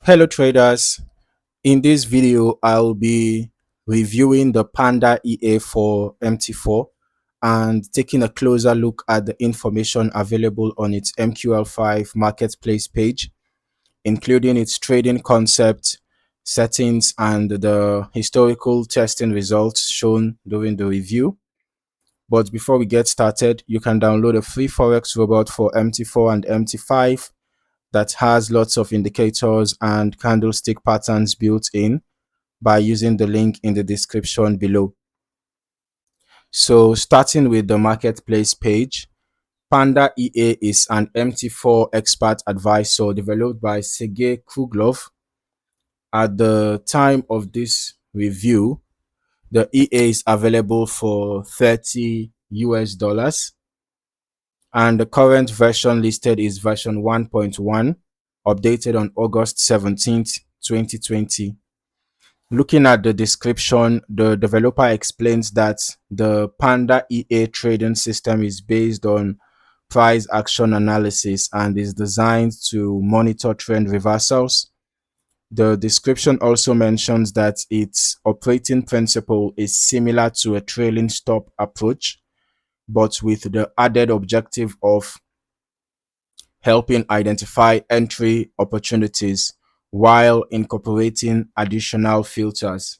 Hello traders, in this video I'll be reviewing the Panda EA for MT4 and taking a closer look at the information available on its MQL5 Marketplace page, including its trading concept, settings, and the historical testing results shown during the review. But before we get started, you can download a free Forex robot for MT4 and MT5 that has lots of indicators and candlestick patterns built in by using the link in the description below. So starting with the marketplace page, Panda EA is an MT4 expert advisor developed by Sergey Kruglov. At the time of this review, the EA is available for $30 and the current version listed is version 1.1, updated on August 17th, 2020. Looking at the description, the developer explains that the Panda EA trading system is based on price action analysis and is designed to monitor trend reversals. The description also mentions that its operating principle is similar to a trailing stop approach, but with the added objective of helping identify entry opportunities while incorporating additional filters.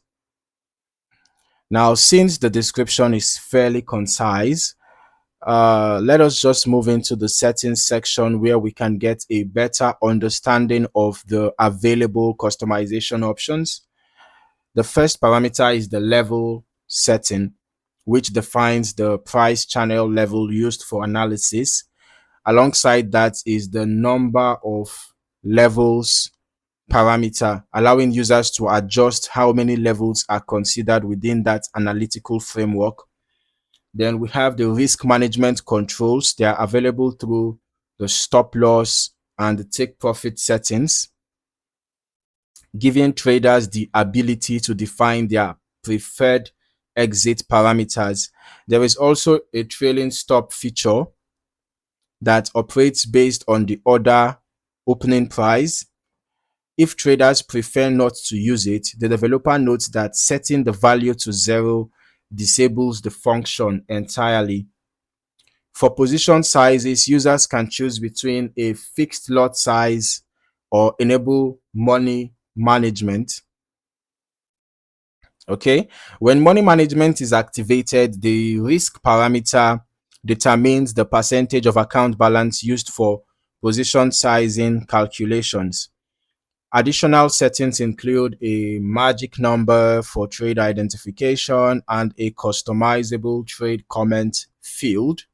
Now, since the description is fairly concise, let us just move into the settings section where we can get a better understanding of the available customization options. The first parameter is the level setting, which defines the price channel level used for analysis. Alongside that is the number of levels parameter, allowing users to adjust how many levels are considered within that analytical framework. Then we have the risk management controls. They are available through the stop loss and the take profit settings, giving traders the ability to define their preferred exit parameters. There is also a trailing stop feature that operates based on the order opening price. If traders prefer not to use it, the developer notes that setting the value to 0 disables the function entirely. For position sizes, users can choose between a fixed lot size or enable money management. Okay, when money management is activated, the risk parameter determines the percentage of account balance used for position sizing calculations. Additional settings include a magic number for trade identification and a customizable trade comment field.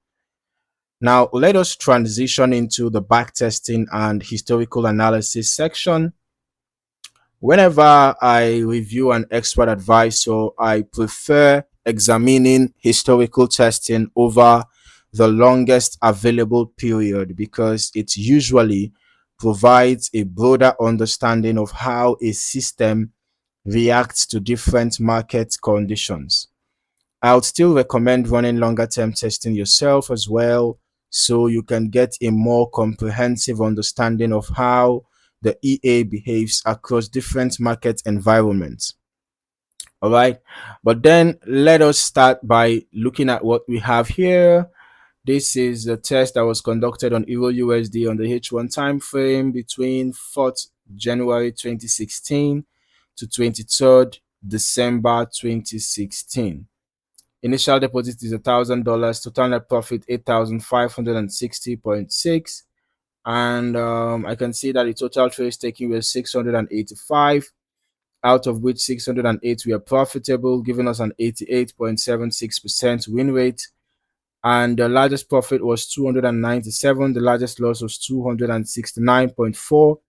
Now, let us transition into the backtesting and historical analysis section. Whenever I review an expert advisor, I prefer examining historical testing over the longest available period because it usually provides a broader understanding of how a system reacts to different market conditions. I would still recommend running longer term testing yourself as well, so you can get a more comprehensive understanding of how the EA behaves across different market environments. All right, but then let us start by looking at what we have here. This is a test that was conducted on Euro USD on the H1 time frame between 4th January 2016 to 23rd December 2016. Initial deposit is $1,000. Total net profit 8,560.6. And I can see that the total trades taken were 685, out of which 608 were profitable, giving us an 88.76% win rate. And the largest profit was 297. The largest loss was 269.4.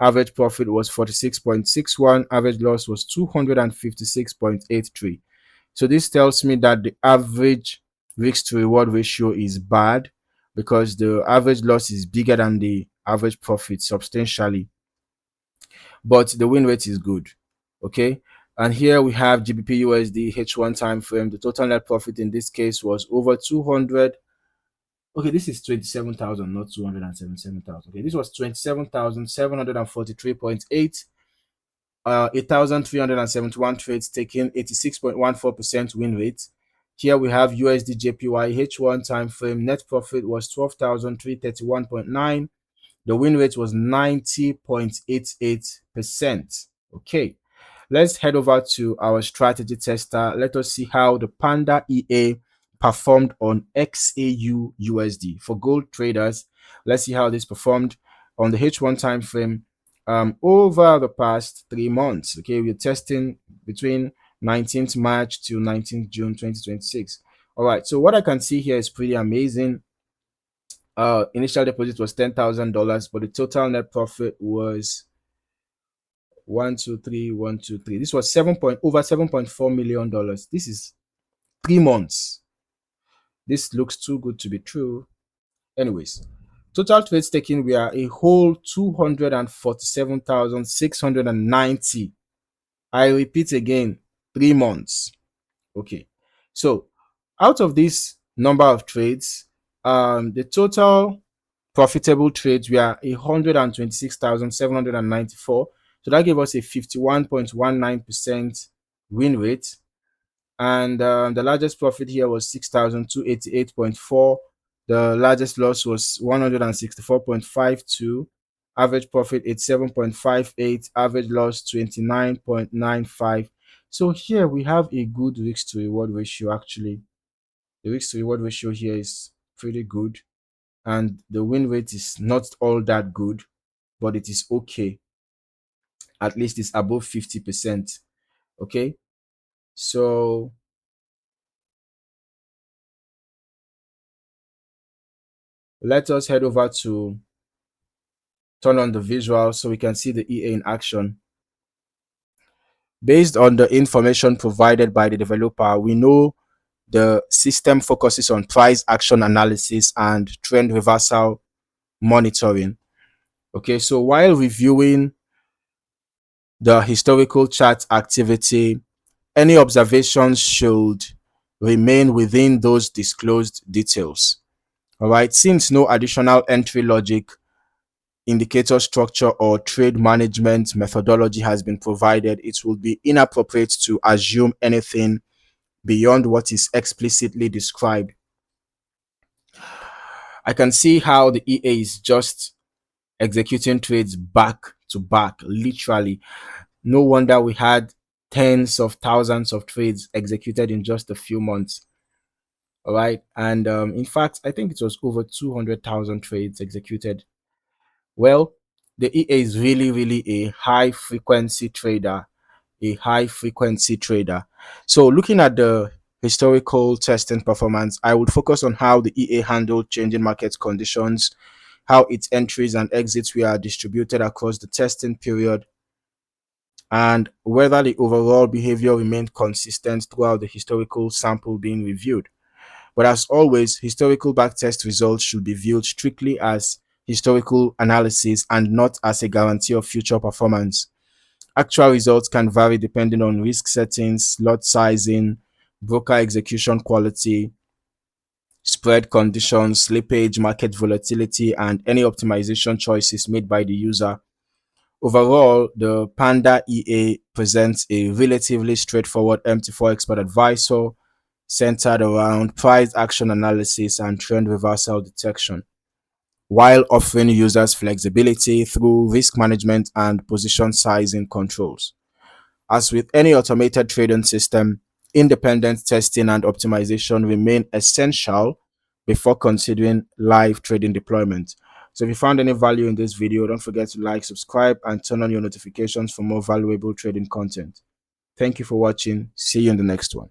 Average profit was 46.61. Average loss was 256.83. So this tells me that the average risk to reward ratio is bad because the average loss is bigger than the average profit substantially, but the win rate is good. Okay, and here we have GBP USD H1 time frame. The total net profit in this case was over 200, Okay, this is 27,000, not 277,000. Okay, this was 27,743.8. 8,371 trades taken, 86.14% win rate. Here we have USD JPY H1 time frame. Net profit was 12,331.9. The win rate was 90.88%. Okay, let's head over to our strategy tester. Let us see how the Panda EA performed on XAU USD. For gold traders, let's see how this performed on the H1 time frame over the past 3 months. Okay, we're testing between 19th March to 19th June 2026. All right, so what I can see here is pretty amazing. Initial deposit was $10,000, but the total net profit was 123. This was over $7.4 million. This is 3 months. This looks too good to be true. Anyways, total trades taken were a whole 247,690. I repeat again, 3 months. Okay, so out of this number of trades, the total profitable trades were 126,794. So that gave us a 51.19% win rate. And the largest profit here was 6,288.4. The largest loss was 164.52. Average profit 87.58. Average loss 29.95. So here we have a good risk to reward ratio actually. The risk to reward ratio here is pretty good, and the win rate is not all that good, but it is okay. At least it's above 50%. Okay, so let us head over to turn on the visual so we can see the EA in action. Based on the information provided by the developer, we know the system focuses on price action analysis and trend reversal monitoring. Okay, so while reviewing the historical chart activity, any observations should remain within those disclosed details. All right, since no additional entry logic, indicator structure, or trade management methodology has been provided, it would be inappropriate to assume anything beyond what is explicitly described. I can see how the EA is just executing trades back to back, literally. No wonder we had tens of thousands of trades executed in just a few months. All right, and in fact, I think it was over 200,000 trades executed. Well, the EA is really a high frequency trader, So looking at the historical testing performance, I would focus on how the EA handled changing market conditions, how its entries and exits were distributed across the testing period, and whether the overall behavior remained consistent throughout the historical sample being reviewed. But as always, historical backtest results should be viewed strictly as historical analysis and not as a guarantee of future performance. Actual results can vary depending on risk settings, lot sizing, broker execution quality, spread conditions, slippage, market volatility, and any optimization choices made by the user. Overall, the Panda EA presents a relatively straightforward MT4 expert advisor centered around price action analysis and trend reversal detection, while offering users flexibility through risk management and position sizing controls. As with any automated trading system, independent testing and optimization remain essential before considering live trading deployment. So if you found any value in this video, don't forget to like, subscribe, and turn on your notifications for more valuable trading content. Thank you for watching. See you in the next one.